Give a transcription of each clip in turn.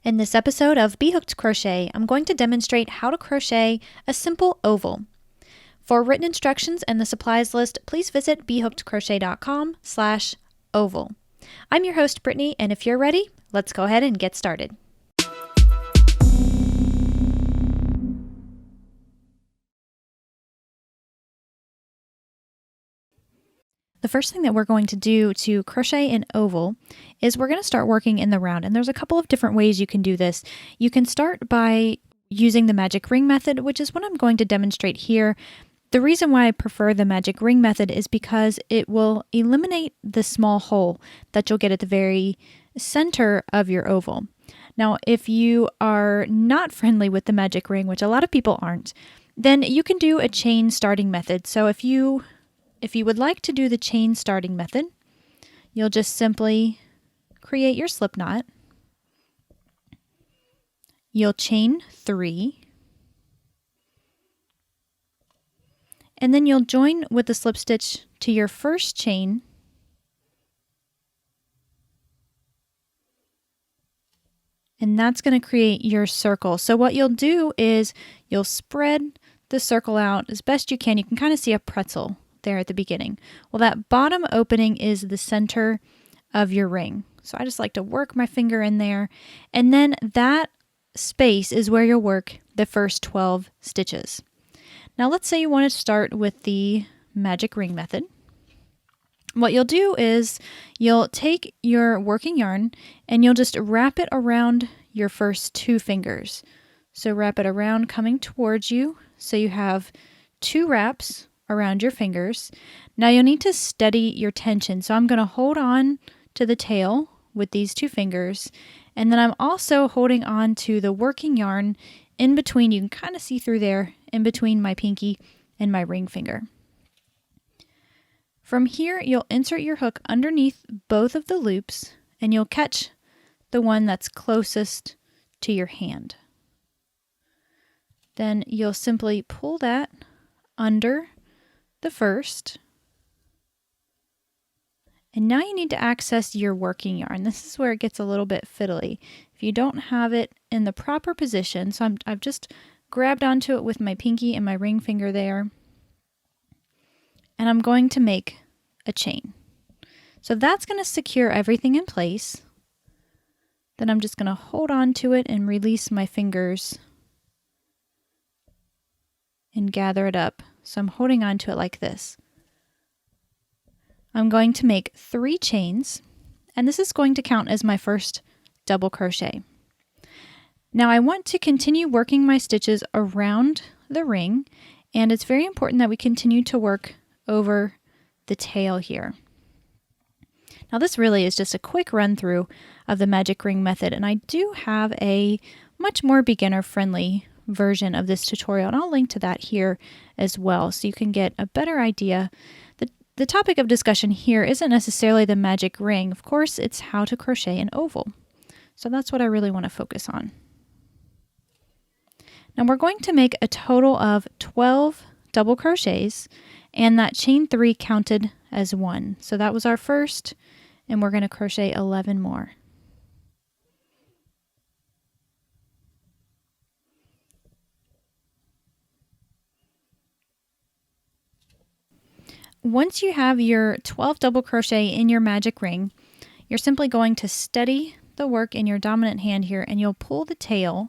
In this episode of B.Hooked Crochet, I'm going to demonstrate how to crochet a simple oval. For written instructions and the supplies list, please visit bhookedcrochet.com/oval. I'm your host, Brittany, and if you're ready, let's go ahead and get started. The first thing that we're going to do to crochet an oval is we're going to start working in the round, and there's a couple of different ways you can do this. You can start by using the magic ring method, which is what I'm going to demonstrate here. The reason why I prefer the magic ring method is because it will eliminate the small hole that you'll get at the very center of your oval. Now, if you are not friendly with the magic ring, which a lot of people aren't, then you can do a chain starting method. So if you would like to do the chain starting method, you'll just simply create your slip knot. You'll chain 3. And then you'll join with the slip stitch to your first chain. And that's going to create your circle. So what you'll do is you'll spread the circle out as best you can. You can kind of see a pretzel there at the beginning. Well, that bottom opening is the center of your ring. So I just like to work my finger in there. And then that space is where you'll work the first 12 stitches. Now let's say you want to start with the magic ring method. What you'll do is you'll take your working yarn and you'll just wrap it around your first 2 fingers. So wrap it around coming towards you. So you have 2 wraps around your fingers. Now you'll need to steady your tension. So I'm going to hold on to the tail with these 2 fingers. And then I'm also holding on to the working yarn in between. You can kind of see through there in between my pinky and my ring finger. From here, you'll insert your hook underneath both of the loops and you'll catch the one that's closest to your hand. Then you'll simply pull that under the first. And now you need to access your working yarn. This is where it gets a little bit fiddly. If you don't have it in the proper position, so I've just grabbed onto it with my pinky and my ring finger there. And I'm going to make a chain. So that's going to secure everything in place. Then I'm just going to hold on to it and release my fingers and gather it up. So I'm holding on to it like this. I'm going to make 3 chains, and this is going to count as my first double crochet. Now I want to continue working my stitches around the ring, and it's very important that we continue to work over the tail here. Now this really is just a quick run through of the magic ring method, and I do have a much more beginner friendly version of this tutorial, and I'll link to that here as well so you can get a better idea. The topic of discussion here isn't necessarily the magic ring. Of course, it's how to crochet an oval. So that's what I really want to focus on. Now we're going to make a total of 12 double crochets, and that chain 3 counted as 1. So that was our first, and we're going to crochet 11 more. Once you have your 12 double crochet in your magic ring, you're simply going to steady the work in your dominant hand here, and you'll pull the tail,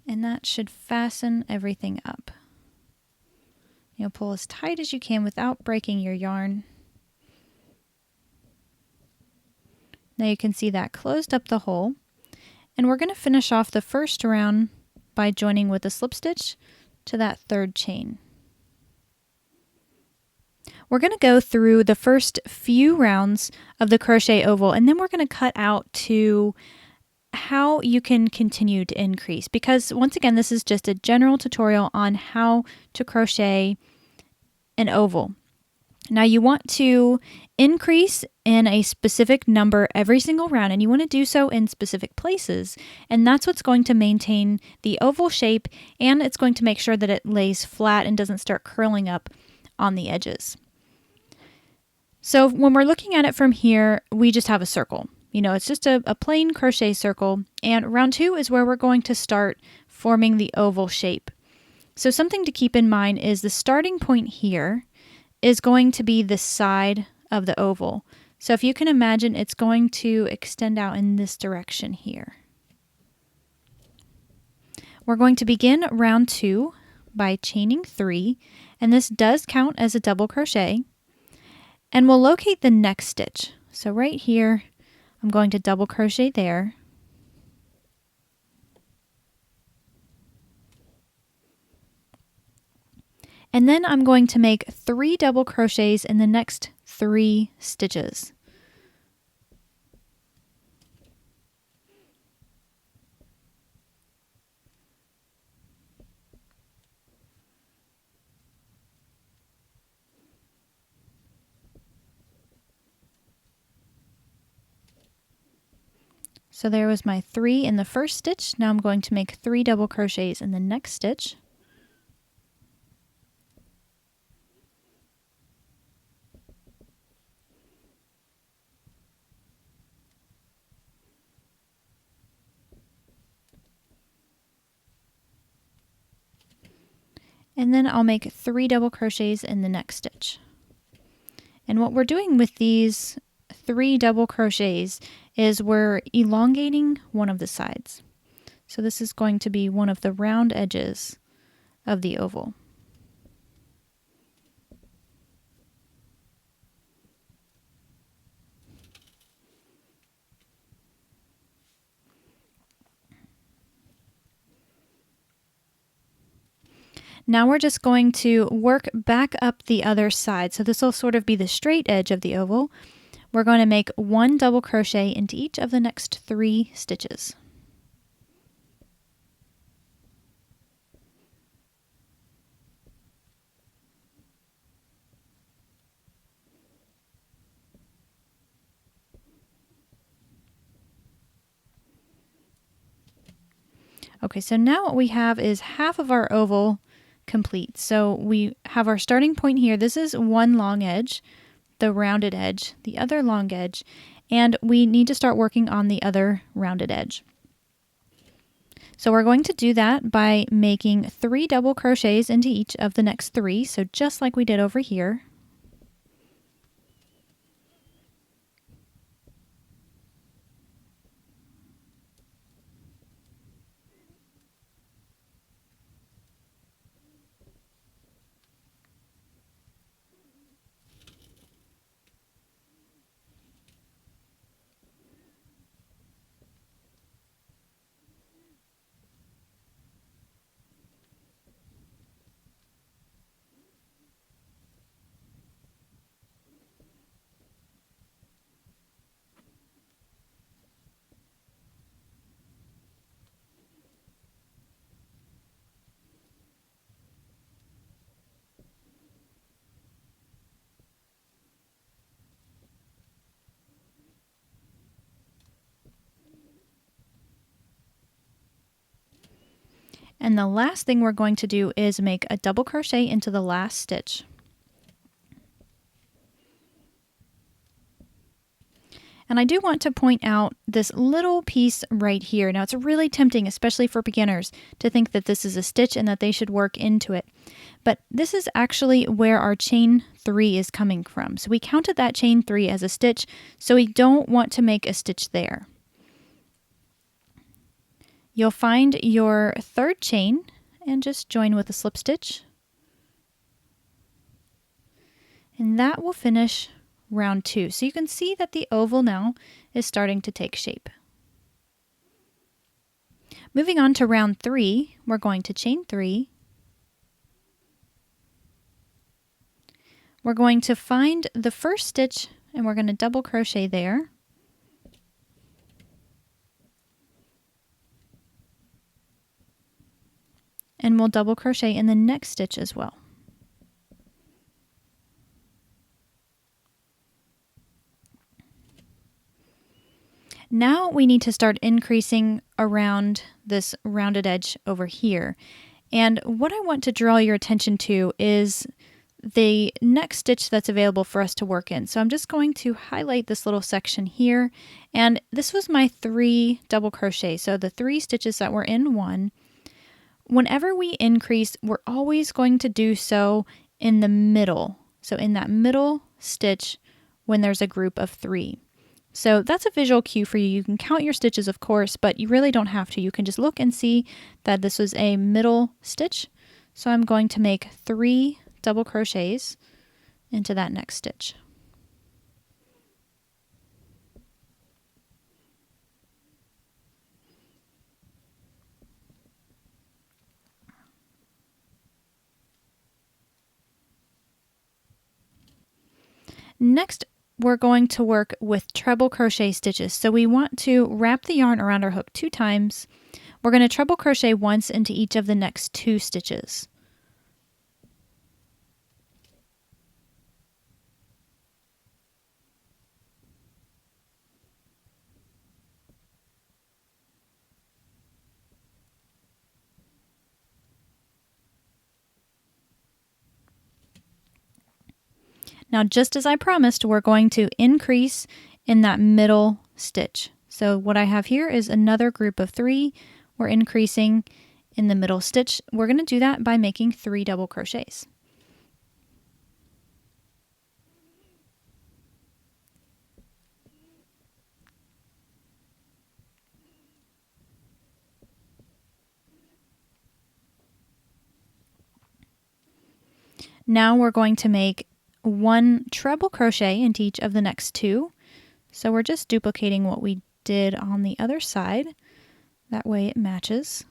and that should fasten everything up. You'll pull as tight as you can without breaking your yarn. Now you can see that closed up the hole, and we're going to finish off the first round by joining with a slip stitch to that 3rd chain. We're going to go through the first few rounds of the crochet oval, and then we're going to cut out to how you can continue to increase, because once again, this is just a general tutorial on how to crochet an oval. Now you want to increase in a specific number every single round, and you want to do so in specific places, and that's what's going to maintain the oval shape, and it's going to make sure that it lays flat and doesn't start curling up on the edges. So when we're looking at it from here, we just have a circle. it's just a plain crochet circle. And round 2 is where we're going to start forming the oval shape. So something to keep in mind is the starting point here is going to be the side of the oval. So if you can imagine, it's going to extend out in this direction here. We're going to begin round 2 by chaining 3, and this does count as a double crochet. And we'll locate the next stitch. So right here, I'm going to double crochet there. And then I'm going to make 3 double crochets in the next 3 stitches. So there was my 3 in the first stitch. Now I'm going to make 3 double crochets in the next stitch. And then I'll make 3 double crochets in the next stitch. And what we're doing with these 3 double crochets is we're elongating one of the sides. So this is going to be one of the round edges of the oval. Now we're just going to work back up the other side. So this will sort of be the straight edge of the oval. We're going to make 1 double crochet into each of the next 3 stitches. Okay, so now what we have is half of our oval complete. So we have our starting point here. This is one long edge, the rounded edge, the other long edge, and we need to start working on the other rounded edge. So we're going to do that by making 3 double crochets into each of the next 3, so just like we did over here. And the last thing we're going to do is make a double crochet into the last stitch. And I do want to point out this little piece right here. Now it's really tempting, especially for beginners, to think that this is a stitch and that they should work into it. But this is actually where our chain 3 is coming from. So we counted that chain 3 as a stitch, so we don't want to make a stitch there. You'll find your third chain and just join with a slip stitch. And that will finish round 2. So you can see that the oval now is starting to take shape. Moving on to round 3, we're going to chain 3. We're going to find the first stitch and we're going to double crochet there. And we'll double crochet in the next stitch as well. Now we need to start increasing around this rounded edge over here. And what I want to draw your attention to is the next stitch that's available for us to work in. So I'm just going to highlight this little section here, and this was my 3 double crochet. So the 3 stitches that were in one. Whenever we increase, we're always going to do so in the middle. So in that middle stitch when there's a group of 3. So that's a visual cue for you. You can count your stitches, of course, but you really don't have to. You can just look and see that this was a middle stitch. So I'm going to make 3 double crochets into that next stitch. Next, we're going to work with treble crochet stitches. So we want to wrap the yarn around our hook 2 times. We're going to treble crochet once into each of the next 2 stitches. Now, just as I promised, we're going to increase in that middle stitch. So what I have here is another group of 3. We're increasing in the middle stitch. We're going to do that by making 3 double crochets. Now we're going to make 1 treble crochet into each of the next 2. So we're just duplicating what we did on the other side. That way it matches.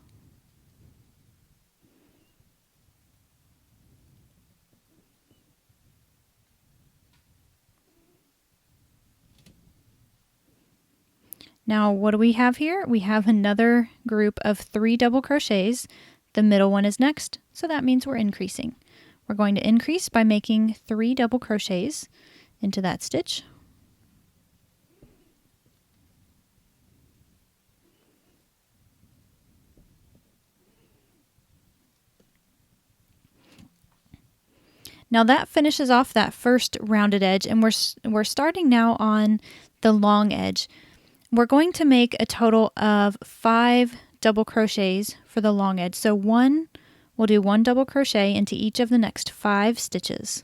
Now what do we have here? We have another group of 3 double crochets. The middle one is next, so that means we're increasing. We're going to increase by making 3 double crochets into that stitch. Now that finishes off that first rounded edge, and we're starting now on the long edge. We're going to make a total of 5 double crochets for the long edge. So we'll do 1 double crochet into each of the next 5 stitches.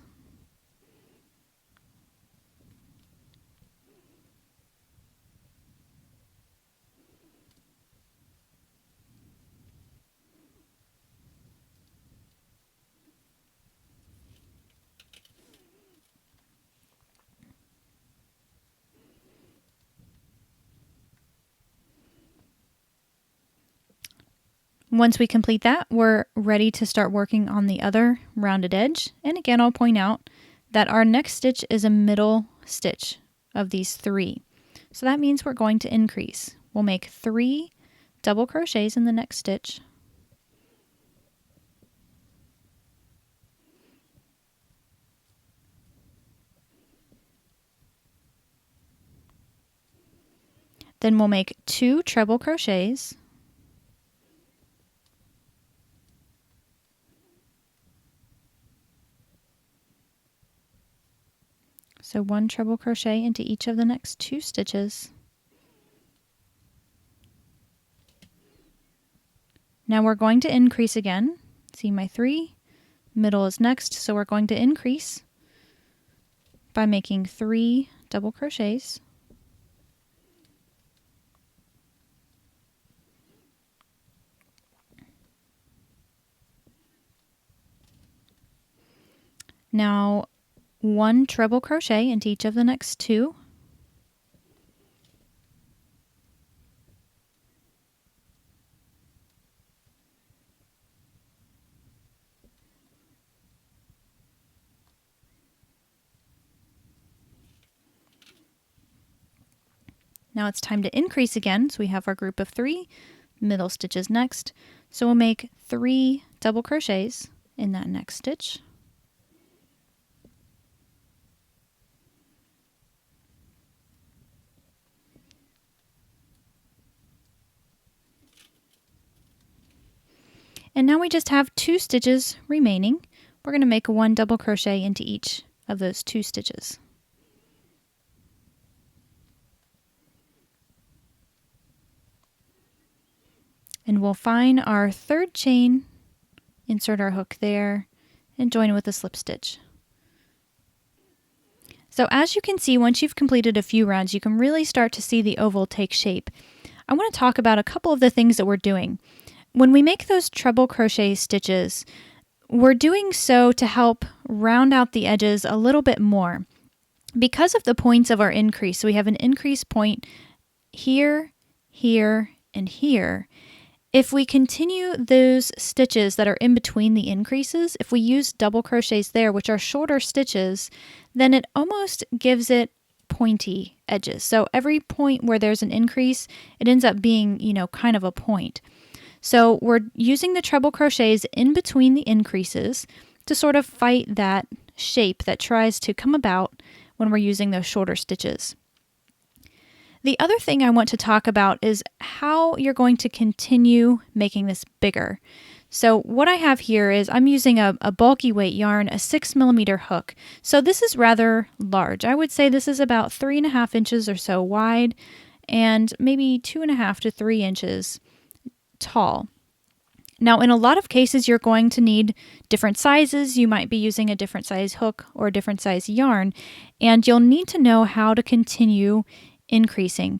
Once we complete that, we're ready to start working on the other rounded edge. And again, I'll point out that our next stitch is a middle stitch of these 3. So that means we're going to increase. We'll make 3 double crochets in the next stitch. Then we'll make 2 treble crochets. So 1 treble crochet into each of the next 2 stitches. Now we're going to increase again. See my 3, middle is next, so we're going to increase by making 3 double crochets. Now 1 treble crochet into each of the next 2. Now it's time to increase again, so we have our group of 3, middle stitches next. So we'll make 3 double crochets in that next stitch. And now we just have 2 stitches remaining. we're going to make 1 double crochet into each of those 2 stitches. And we'll find our 3rd chain, insert our hook there, and join with a slip stitch. So as you can see, once you've completed a few rounds, you can really start to see the oval take shape. I want to talk about a couple of the things that we're doing. When we make those treble crochet stitches, we're doing so to help round out the edges a little bit more. Because of the points of our increase, so we have an increase point here, here, and here. If we continue those stitches that are in between the increases, if we use double crochets there, which are shorter stitches, then it almost gives it pointy edges. So every point where there's an increase, it ends up being, kind of a point. So we're using the treble crochets in between the increases to sort of fight that shape that tries to come about when we're using those shorter stitches. The other thing I want to talk about is how you're going to continue making this bigger. So what I have here is I'm using a bulky weight yarn, a 6mm hook. So this is rather large. I would say this is about 3.5 inches or so wide and maybe 2.5 to 3 inches tall. Now, in a lot of cases, you're going to need different sizes. You might be using a different size hook or a different size yarn, and you'll need to know how to continue increasing.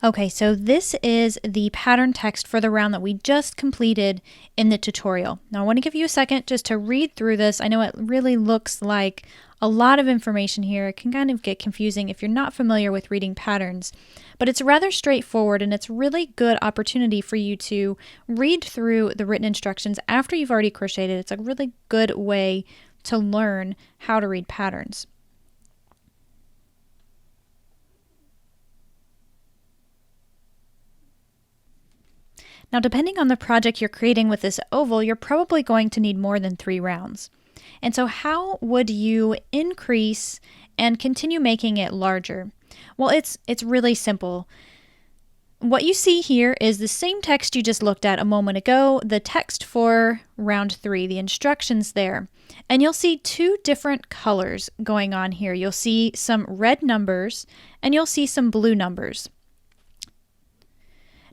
Okay, so this is the pattern text for the round that we just completed in the tutorial. Now I want to give you a second just to read through this. I know it really looks like a lot of information here. It can kind of get confusing if you're not familiar with reading patterns, but it's rather straightforward and it's a really good opportunity for you to read through the written instructions after you've already crocheted. It's a really good way to learn how to read patterns. Now, depending on the project you're creating with this oval, you're probably going to need more than 3 rounds. And so how would you increase and continue making it larger? Well, it's really simple. What you see here is the same text you just looked at a moment ago, the text for round 3, the instructions there. And you'll see 2 different colors going on here. You'll see some red numbers and you'll see some blue numbers.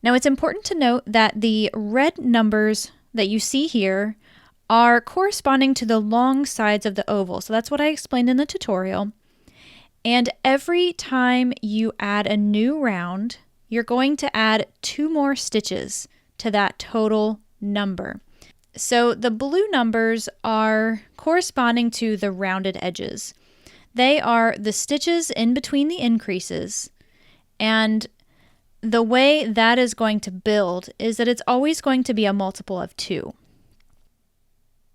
Now it's important to note that the red numbers that you see here are corresponding to the long sides of the oval. So that's what I explained in the tutorial. And every time you add a new round, you're going to add 2 more stitches to that total number. So the blue numbers are corresponding to the rounded edges. They are the stitches in between the increases, and the way that is going to build is that it's always going to be a multiple of 2.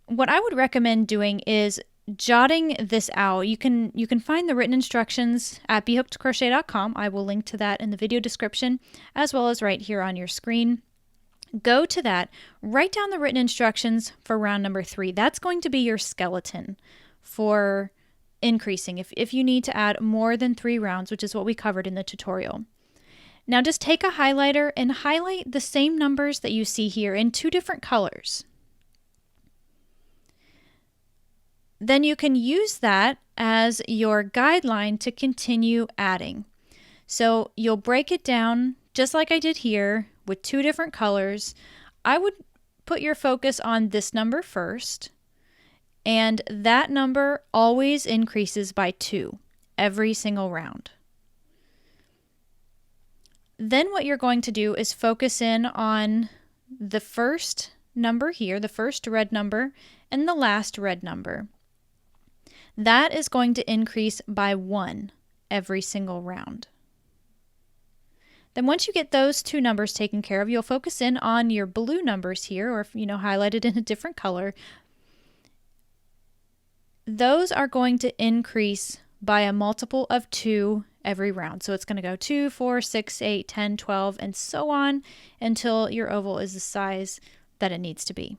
What I would recommend doing is jotting this out. You can find the written instructions at B.HookedCrochet.com. I will link to that in the video description as well as right here on your screen. Go to that, write down the written instructions for round number 3. That's going to be your skeleton for increasing if you need to add more than 3 rounds, which is what we covered in the tutorial. Now just take a highlighter and highlight the same numbers that you see here in 2 different colors. Then you can use that as your guideline to continue adding. So you'll break it down just like I did here with 2 different colors. I would put your focus on this number first, and that number always increases by 2 every single round. Then what you're going to do is focus in on the first number here, the first red number, and the last red number. That is going to increase by 1 every single round. Then once you get those 2 numbers taken care of, you'll focus in on your blue numbers here, or highlighted in a different color. Those are going to increase by a multiple of 2 every round. So it's going to go 2, 4, 6, 8, 10, 12, and so on until your oval is the size that it needs to be.